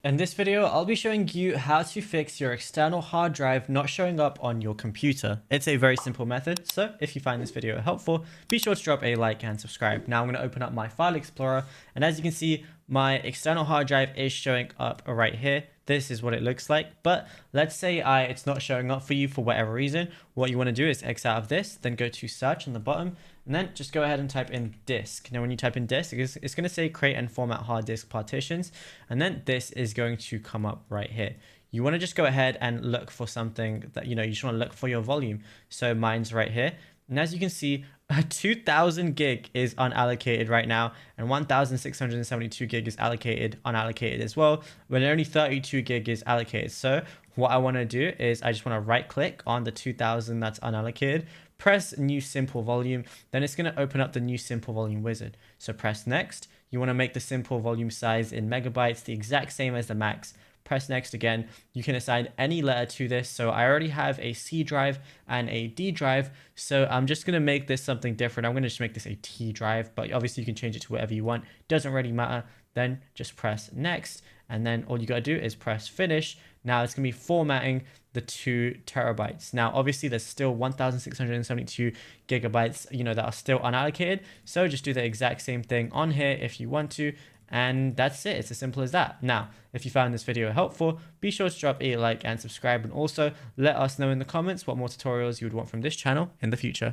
In this video, I'll be showing you how to fix your external hard drive not showing up on your computer. It's a very simple method, so if you find this video helpful, be sure to drop a like and subscribe. Now I'm going to open up my file explorer, and as you can see, my external hard drive is showing up right here. This is what it looks like, but let's say it's not showing up for you for whatever reason. What you want to do is X out of this, then go to search on the bottom, and then just go ahead and type in disk. Now, when you type in disk, it's going to say create and format hard disk partitions. And then this is going to come up right here. You want to just go ahead and look for something that, you just want to look for your volume. So mine's right here. And as you can see, 2000 gig is unallocated right now, and 1672 gig is unallocated as well, when only 32 gig is allocated. So what I want to do is I just want to right click on the 2000 that's unallocated, press new simple volume, then it's going to open up the new simple volume wizard. So press next. You want to make the simple volume size in megabytes the exact same as the max. Press next again. You can assign any letter to this. So I already have a C drive and a D drive. So I'm just going to make this something different. I'm going to just make this a T drive, but obviously you can change it to whatever you want. Doesn't really matter. Then just press next. And then all you got to do is press finish. Now it's going to be formatting the 2 terabytes. Now, obviously there's still 1672 gigabytes, that are still unallocated. So just do the exact same thing on here if you want to. And that's it. It's as simple as that. Now, if you found this video helpful, be sure to drop a like and subscribe, and also let us know in the comments what more tutorials you would want from this channel in the future.